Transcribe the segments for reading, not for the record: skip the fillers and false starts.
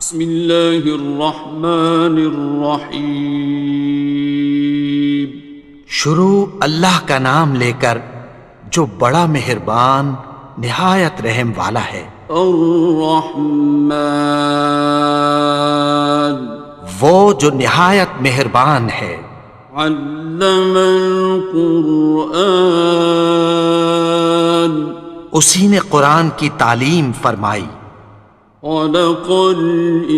بسم اللہ الرحمن الرحیم۔ شروع اللہ کا نام لے کر جو بڑا مہربان نہایت رحم والا ہے۔ الرحمن، وہ جو نہایت مہربان ہے۔ علم القرآن، اسی نے قرآن کی تعلیم فرمائی۔ خلق الانسان،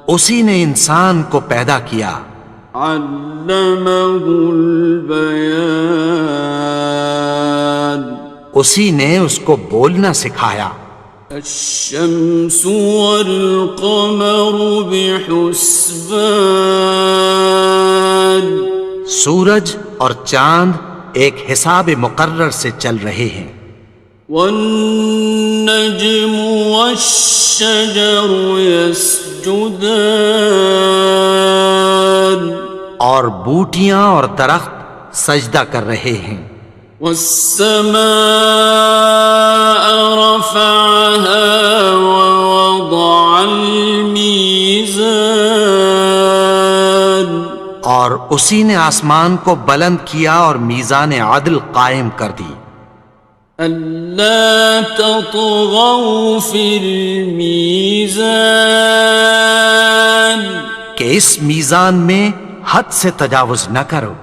اسی نے انسان کو پیدا کیا۔ علمہ البیان، اسی نے اس کو بولنا سکھایا۔ الشمس والقمر بحسبان، سورج اور چاند ایک حساب مقرر سے چل رہے ہیں۔ والنجم والشجر يسجدان، اور بوٹیاں اور درخت سجدہ کر رہے ہیں۔ والسماء رفعها ووضع الميزان، اور اسی نے آسمان کو بلند کیا اور میزان عدل قائم کر دی۔ ألا تطغوا في الميزان، کہ اس میزان میں حد سے تجاوز نہ کرو۔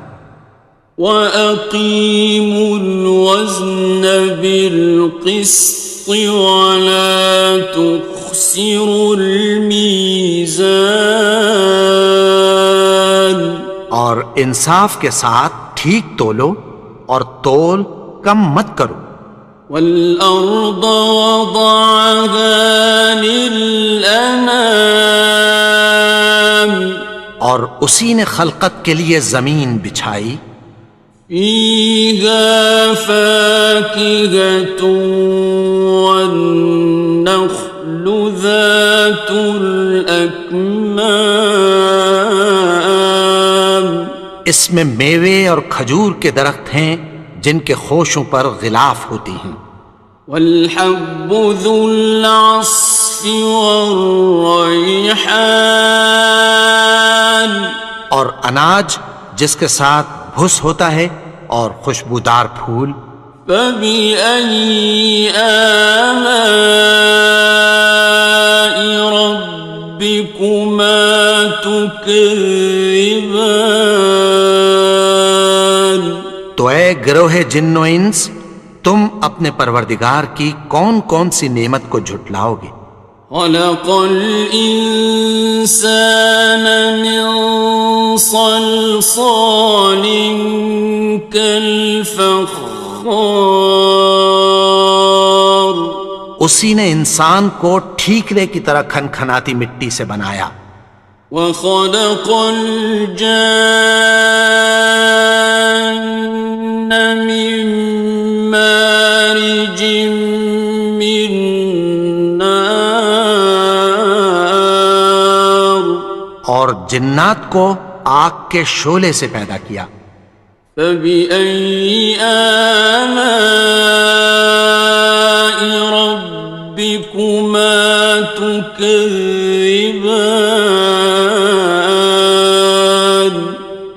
وَأَقِيمُوا الْوَزْنَ بِالْقِسْطِ وَلَا تُخْسِرُوا الْمِيزَانَ، اور انصاف کے ساتھ ٹھیک تولو اور تول کم مت کرو۔ وَالْأَرْضَ وَضَعَهَا لِلْأَنَامِ، اور اسی نے خلقت کے لیے زمین بچھائی۔ فِيهَا فَاكِهَةٌ وَالنَّخْلُ ذَاتُ الْأَكْمَامِ، اس میں میوے اور کھجور کے درخت ہیں جن کے خوشوں پر غلاف ہوتی ہیں۔ وَالْحَبُّ ذُو الْعَصْفِ وَالرَّيْحَانِ، اور اناج جس کے ساتھ بھس ہوتا ہے اور خوشبودار پھول۔ فَبِأَيِّ آلَاءِ رَبِّكُمَا تُكَذِّبَانِ، تو اے گروہ جن و انس، تم اپنے پروردگار کی کون کون سی نعمت کو جھٹلاؤ گے؟ خَلَقَ الْإِنسَانَ مِنْ صَلْصَالٍ كَالْفَخَّارِ، اسی نے انسان کو ٹھیکرے کی طرح کھنکھناتی مٹی سے بنایا۔ وَخَلَقَ الْجَانَّ مِن مَّارِجٍ مِّن نَّارٍ، اور جنات کو آگ کے شعلے سے پیدا کیا۔ فَبِأَيِّ آلَاءِ رَبِّكُمَا تُكَذِّبَانِ،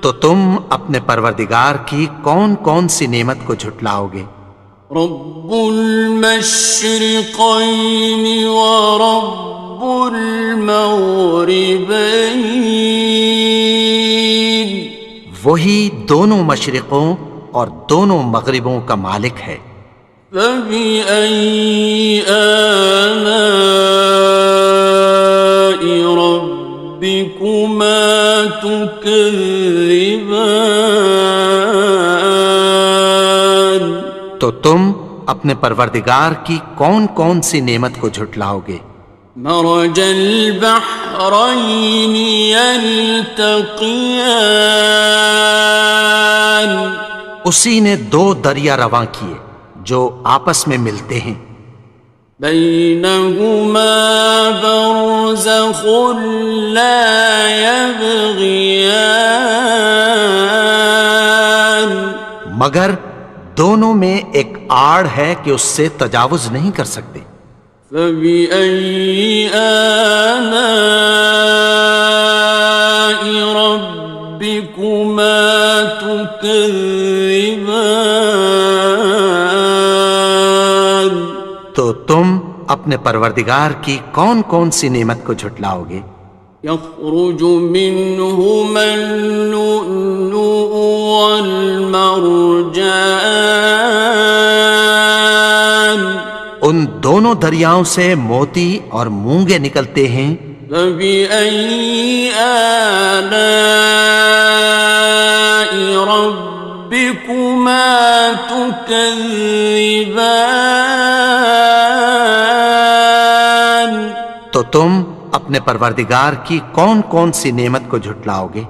تو تم اپنے پروردگار کی کون کون سی نعمت کو جھٹلاؤ گے؟ رب المشرقین ورب المغربین، وہی دونوں مشرقوں اور دونوں مغربوں کا مالک ہے۔ فَبِأَيِّ آلَاءِ رَبِّكُمَا تُكَذِّبَانِ، تو تم اپنے پروردگار کی کون کون سی نعمت کو جھٹلاؤ گے؟ مرج البحرین یلتقیان، اسی نے دو دریا رواں کیے جو آپس میں ملتے ہیں۔ بینہما برزخ لا یبغیان، مگر دونوں میں ایک آڑ ہے کہ اس سے تجاوز نہیں کر سکتے۔ فبأي آلاء ربكما تكذبان؟ تو تم اپنے پروردگار کی کون کون سی نعمت کو جھٹلاؤ گے؟ يخرج منهما اللؤلؤ والمرجان، ان دونوں دریاؤں سے موتی اور مونگے نکلتے ہیں۔ فبأي آلاء ربكما تكذبان؟ تو تم اپنے پروردگار کی کون کون سی نعمت کو جھٹلاؤ گے؟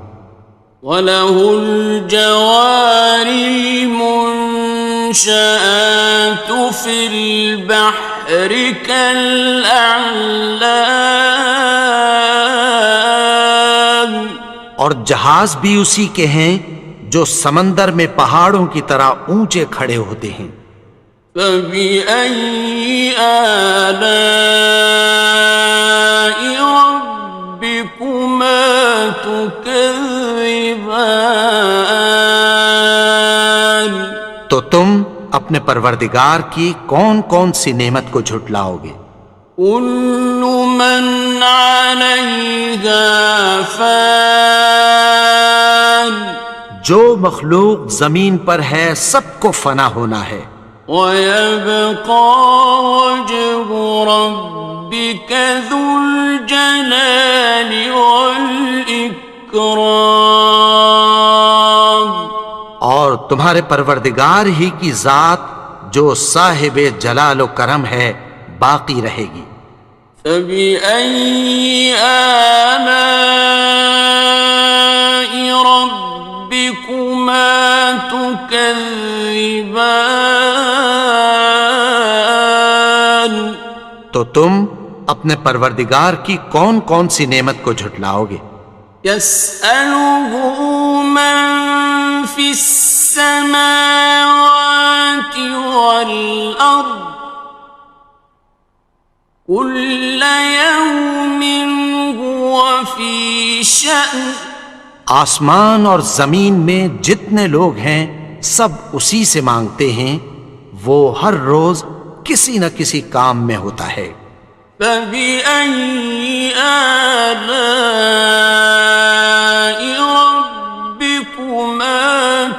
وَلَهُ الْجَوَارِ الْمُنشَآتُ فِي الْبَحْرِ كَالْأَعْلَامِ، اور جہاز بھی اسی کے ہیں جو سمندر میں پہاڑوں کی طرح اونچے کھڑے ہوتے ہیں۔ فَبِأَيِّ آلَاءِ رَبِّكُمَا تُكَذِّبَانِ؟ تو تم اپنے پروردگار کی کون کون سی نعمت کو جھٹلاؤ گے؟ كُلُّ مَنْ عَلَيْهَا فَانٍ، جو مخلوق زمین پر ہے سب کو فنا ہونا ہے۔ وَيَبْقَى وَجْهُ رَبِّكَ ذُو الْجَلَالِ وَالْإِكْرَامِ، اور تمہارے پروردگار ہی کی ذات جو صاحب جلال و کرم ہے باقی رہے گی۔ فَبِأَيِّ آلَاءِ رَبِّكُمَا تُكَذِّبَانِ؟ تو تم اپنے پروردگار کی کون کون سی نعمت کو جھٹلاؤ گے؟ يَسْأَلُهُ مَن فِي السَّمَاوَاتِ وَالْأَرْضِ كُلَّ يَوْمٍ هُوَ فِي شَأْنٍ، آسمان اور زمین میں جتنے لوگ ہیں سب اسی سے مانگتے ہیں، وہ ہر روز کسی نہ کسی کام میں ہوتا ہے۔ فَبِأَيِّ آلَاءِ رَبِّكُمَا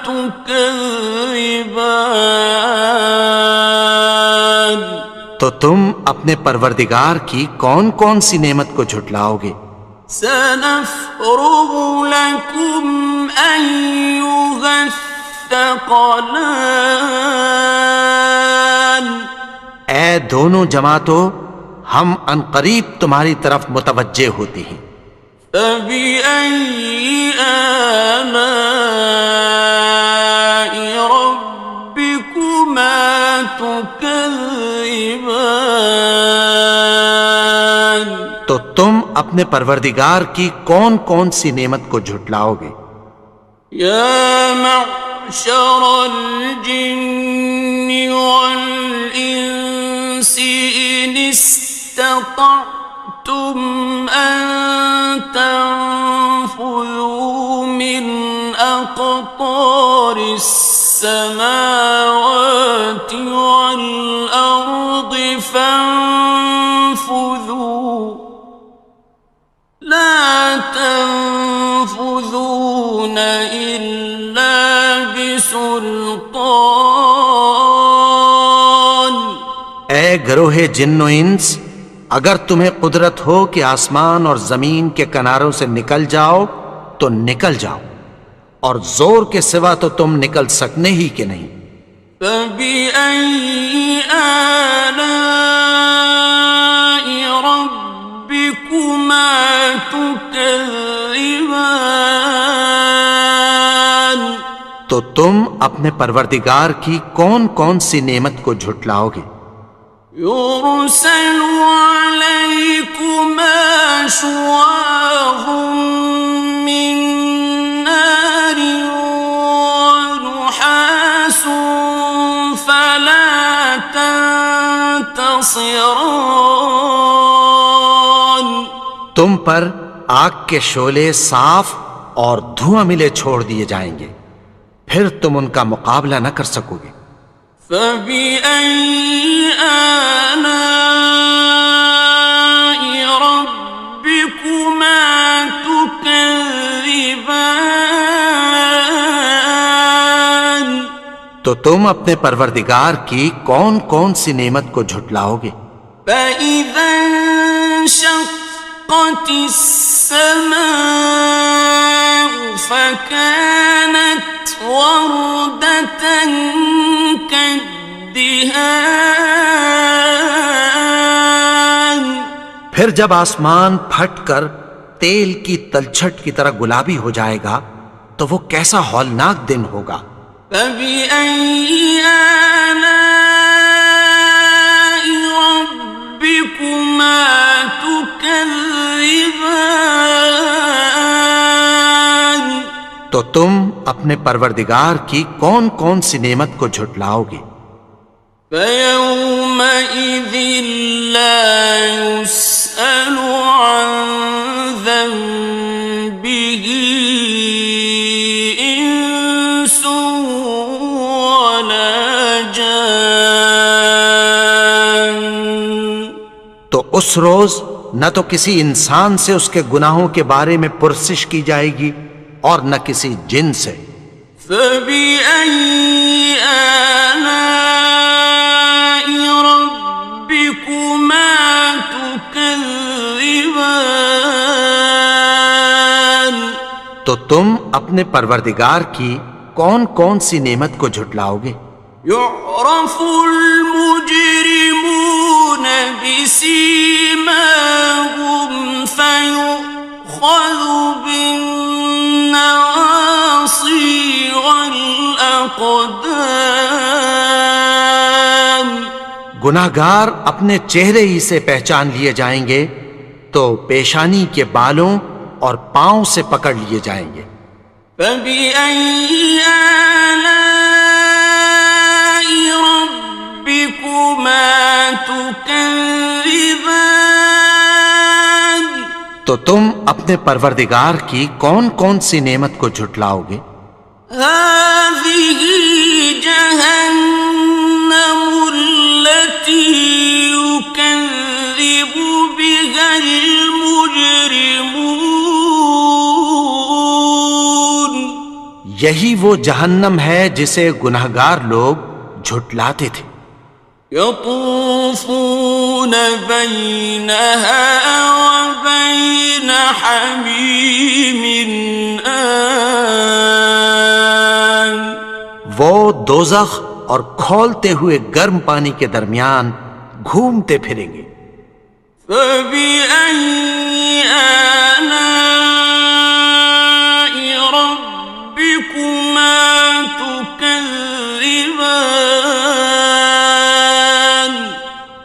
تُكَذِّبَانِ؟ تو تم اپنے پروردگار کی کون کون سی نعمت کو جھٹلاؤ گے؟ سَنَفْرُغُ لَكُمْ أَيُّهَ الثَّقَلَانِ، اے دونوں جماعتوں، ہم عنقریب تمہاری طرف متوجہ ہوتے ہیں۔ فَبِأَيِّ آلَاءِ رَبِّكُمَا تُكَذِّبَانِ؟ تو تم اپنے پروردگار کی کون کون سی نعمت کو جھٹلاؤ گے؟ يَا مَعْشَرَ الْجِنِّ وَالْإِنسِ إِنِ اسْتَطَعْتُمْ أَن تَنفُذُوا مِنْ أَقْطَارِ السَّمَاوَاتِ وَالْأَرْضِ فَانفُذُوا لَا تَنفُذُونَ إِلَّا بِسُلْطَانٍ۔ اے گروہ جن و انس، اگر تمہیں قدرت ہو کہ آسمان اور زمین کے کناروں سے نکل جاؤ تو نکل جاؤ، اور زور کے سوا تو تم نکل سکنے ہی کہ نہیں۔ فَبِأَيِّ آلَاءِ رَبِّكُمَا تُكَذِّبَانِ؟ تو تم اپنے پروردگار کی کون کون سی نعمت کو جھٹلاؤ گے؟ يُرْسَلُ عَلَيْكُمَا شُوَاظٌ مِّن نَّارٍ وَنُحَاسٌ فَلَا خاسران. تم پر آگ کے شعلے صاف اور دھواں ملے چھوڑ دیے جائیں گے، پھر تم ان کا مقابلہ نہ کر سکو گے۔ فَبِأَيِّ آلَاءِ رَبِّكُمَا تُكَذِّبَانِ. تو تم اپنے پروردگار کی کون کون سی نعمت کو جھٹلاؤ گے؟ فَإِذَا انشَقَّتِ السَّمَاءُ فَكَانَتْ وَرْدَةً كَالدِّهَانِ. پھر جب آسمان پھٹ کر تیل کی تلچھٹ کی طرح گلابی ہو جائے گا تو وہ کیسا ہولناک دن ہوگا۔ فَبِأَيِّ آلَاءِ رَبِّكُمَا تُكَذِّبَانِ. تو تم اپنے پروردگار کی کون کون سی نعمت کو جھٹلاؤ گے؟ فَيَوْمَئِذٍ لَا يُسْأَلُ عَنْ ذَنبِهِ إِنسٌ وَلَا جَانٌ. تو اس روز نہ تو کسی انسان سے اس کے گناہوں کے بارے میں پرسش کی جائے گی اور نہ کسی جن سے۔ فَبِأَيِّ آلَاءِ رَبِّكُمَا تُكَذِّبَانِ. تو تم اپنے پروردگار کی کون کون سی نعمت کو جھٹلاؤ گے؟ يُعْرَفُ الْمُجْرِمُونَ بِسِيمَاهُمْ فَيُؤْخَذُ بِالنَّوَاصِي وَالْأَقْدَامِ. گناہگار اپنے چہرے ہی سے پہچان لیے جائیں گے تو پیشانی کے بالوں اور پاؤں سے پکڑ لیے جائیں گے۔ فَبِأَيِّ آلَاءِ رَبِّكُمَا تُكَذِّبَانِ. تو تم اپنے پروردگار کی کون کون سی نعمت کو جھٹلاؤ گے؟ هَٰذِهِ جَهَنَّمُ الَّتِي يُكَذِّبُ بِهَا الْمُجْرِمُونَ. یہی وہ جہنم ہے جسے گناہگار لوگ جھٹلاتے تھے۔ يَطُوفُونَ بَيْنَهَا وَبَيْنَ حَمِيمٍ آنٍ. وہ دوزخ اور کھولتے ہوئے گرم پانی کے درمیان گھومتے پھریں گے۔ فَبِأَيِّ آلَاءِ رَبِّكُمَا تُكَذِّبَانِ.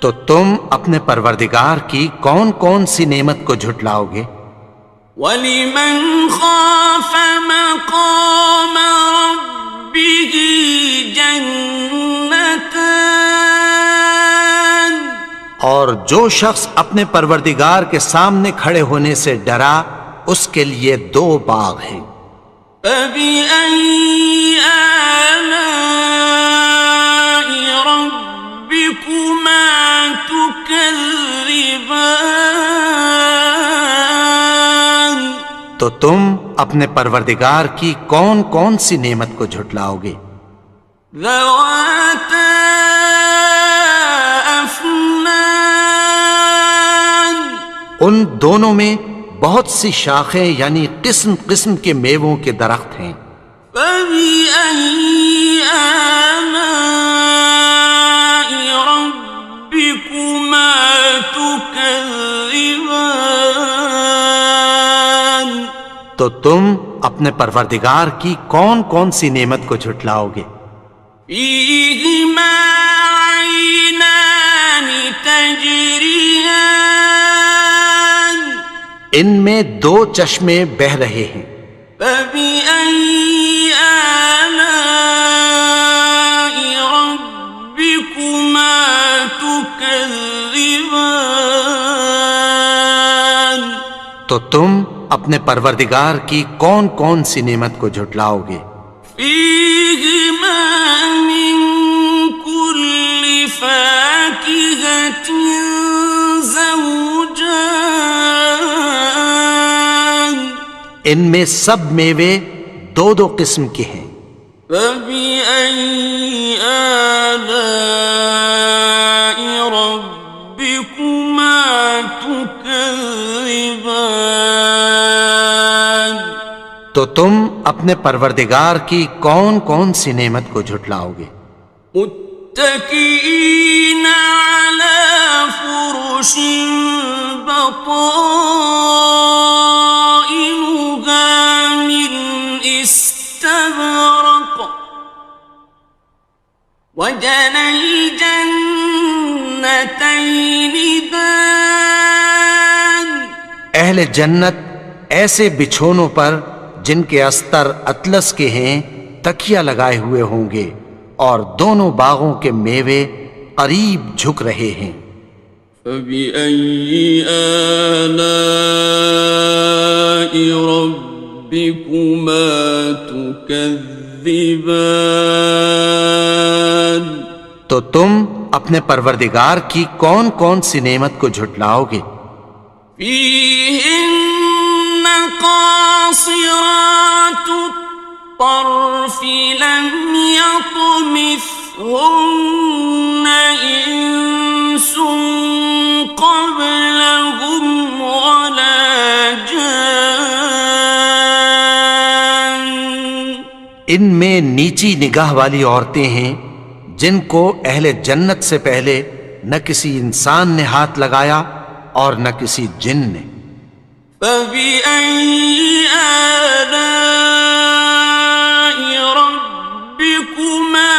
تو تم اپنے پروردگار کی کون کون سی نعمت کو جھٹلاؤ گے؟ وَلِمَنْ خَافَ مَقَامَ رَبِّهِ جَنَّتَانِ. اور جو شخص اپنے پروردگار کے سامنے کھڑے ہونے سے ڈرا اس کے لیے دو باغ ہیں۔ فَبِأَيِّ آلَاءِ رَبِّكُمَا تُكَذِّبَانِ. تو تم اپنے پروردگار کی کون کون سی نعمت کو جھٹلاؤ گے؟ ذَوَاتَا أَفْنَانٍ. ان دونوں میں بہت سی شاخیں یعنی قسم قسم کے میووں کے درخت ہیں۔ فَبِأَيِّ آلَاءِ رَبِّكُمَا تُكَذِّبَانِ. تو تم اپنے پروردگار کی کون کون سی نعمت کو جھٹلاؤ گے؟ فِيهِمَا عَيْنَانِ تَجْرِيَانِ. ان میں دو چشمے بہہ رہے ہیں۔ فَبِأَيِّ آلَاءِ رَبِّكُمَا تُكَذِّبَانِ. تو تم اپنے پروردگار کی کون کون سی نعمت کو جھٹلاؤ گے؟ فيهما من كل فاكهة زوجان ان میں سب میوے دو دو قسم کے ہیں۔ فبأي آلاء ربكما تكذبان تو تم اپنے پروردگار کی کون کون سی نعمت کو جھٹلاؤ گے؟ متكئين على فرش بطائنها من استبرق وجنى الجنتين دان اہل جنت ایسے بچھونوں پر جن کے استر اطلس کے ہیں تکیہ لگائے ہوئے ہوں گے، اور دونوں باغوں کے میوے قریب جھک رہے ہیں۔ فبأي آلاء ربكما تكذبان تو تم اپنے پروردگار کی کون کون سی نعمت کو جھٹلاؤ گے؟ فيهن قاصرات الطرف لم يطمثهن إنس قبلهم ولا جان ان میں نیچی نگاہ والی عورتیں ہیں جن کو اہل جنت سے پہلے نہ کسی انسان نے ہاتھ لگایا اور نہ کسی جن نے۔ فبأي آلاء ربكما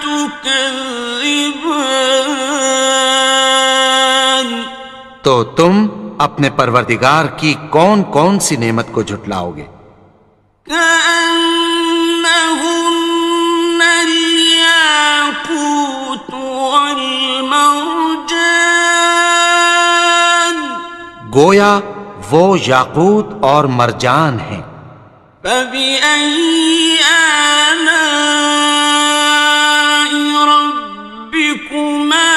تكذبان تو تم اپنے پروردگار کی کون کون سی نعمت کو جھٹلاؤ گے؟ كأنهن الياقوت والمرجان گویا وہ یاقوت اور مرجان ہیں۔ فبأي آلاء ربكما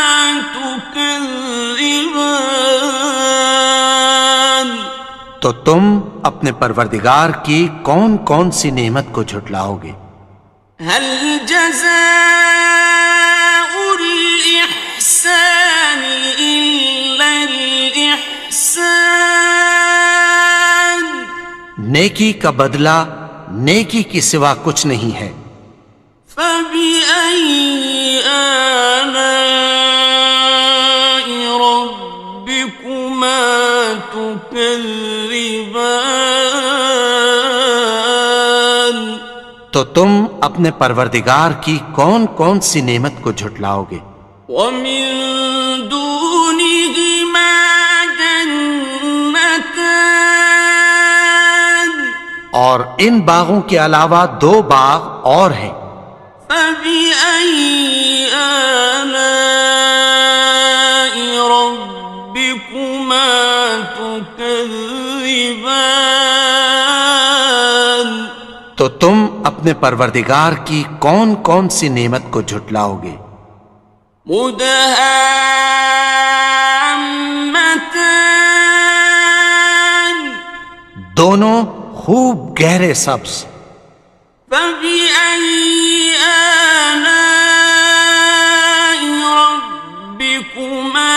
تكذبان تو تم اپنے پروردگار کی کون کون سی نعمت کو جھٹلاؤ گے؟ هل جزاء الإحسان إلا الإحسان نیکی کا بدلہ نیکی کی سوا کچھ نہیں ہے۔ فبأي آلاء ربكما تكذبان تو تم اپنے پروردگار کی کون کون سی نعمت کو جھٹلاؤ گے؟ ومن دونهما جنتان اور ان باغوں کے علاوہ دو باغ اور ہیں۔ فبأي آلاء ربكما تكذبان تو تم اپنے پروردگار کی کون کون سی نعمت کو جھٹلاؤ گے؟ مدهامتان دونوں خوب گہرے سبز۔ فبأي آلاء ربكما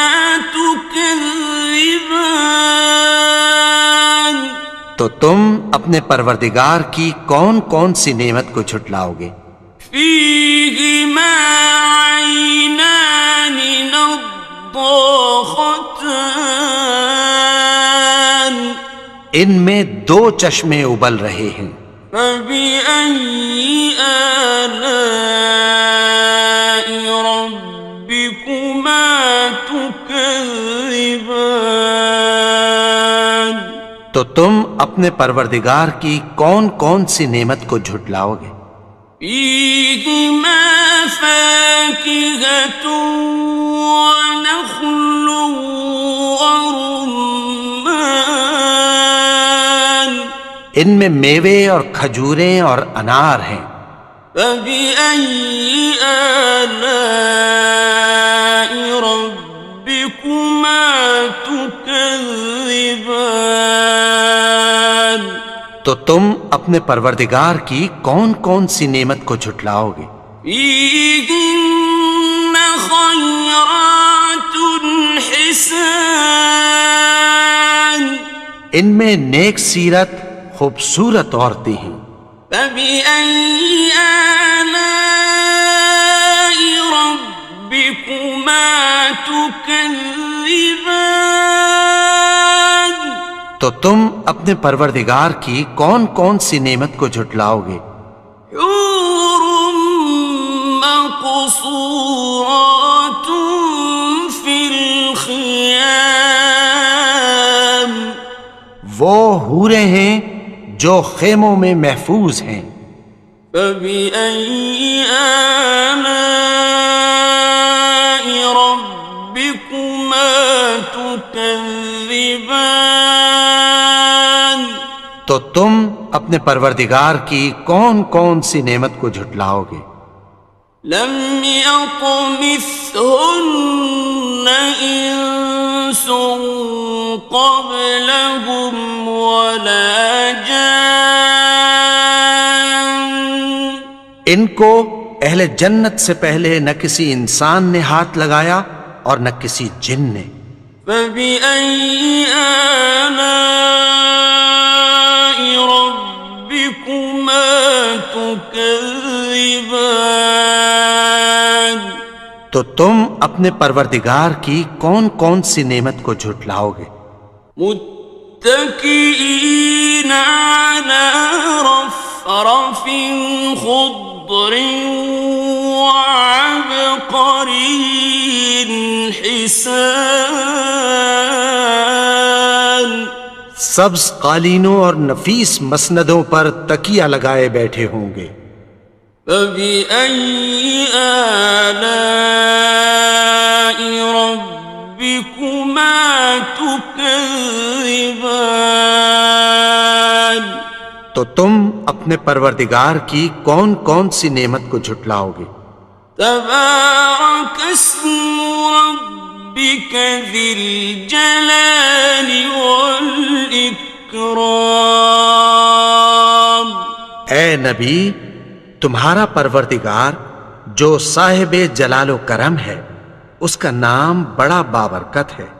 تكذبان تو تم اپنے پروردگار کی کون کون سی نعمت کو جھٹلاؤ گے؟ فيهما عينان نضاختان ان میں دو چشمے ابل رہے ہیں۔ فبأي آلاء ربكما تكذبان تو تم اپنے پروردگار کی کون کون سی نعمت کو جھٹلاؤ گے؟ فيهما فاكهة ونخل ورمان ان میں میوے اور کھجوریں اور انار ہیں۔ فبأي آلاء ربكما تكذبان؟ تو تم اپنے پروردگار کی کون کون سی نعمت کو جھٹلاؤ گے؟ فيهن خيرات حسان، ان میں نیک سیرت خوبصورت عورتیں ہیں۔ فبأي آلاء ربكما تكذبان؟ تو تم اپنے پروردگار کی کون کون سی نعمت کو جھٹلاؤ گے؟ حور مقصورات في الخيام، وہ حوریں ہیں جو خیموں میں محفوظ ہیں۔ فبأي آلاء ربكما تكذبان؟ تو تم اپنے پروردگار کی کون کون سی نعمت کو جھٹلاؤ گے؟ لم يطمثهن إنس قبلهم ولا جان، ان کو اہل جنت سے پہلے نہ کسی انسان نے ہاتھ لگایا اور نہ کسی جن نے۔ فبأي آلاء ربكما تكذبان؟ تو تم اپنے پروردگار کی کون کون سی نعمت کو جھٹلاؤ گے؟ متكئين على رفرف خضر وعبقري حسان، سبز قالینوں اور نفیس مسندوں پر تکیہ لگائے بیٹھے ہوں گے۔ فبأي آلاء ربكما تكذبان؟ تو تم اپنے پروردگار کی کون کون سی نعمت کو جھٹلاؤ گے؟ تبارك اسم ربك ذي الجلال والإكرام۔ اے نبی، تمہارا پروردگار جو صاحب جلال و کرم ہے، اس کا نام بڑا بابرکت ہے۔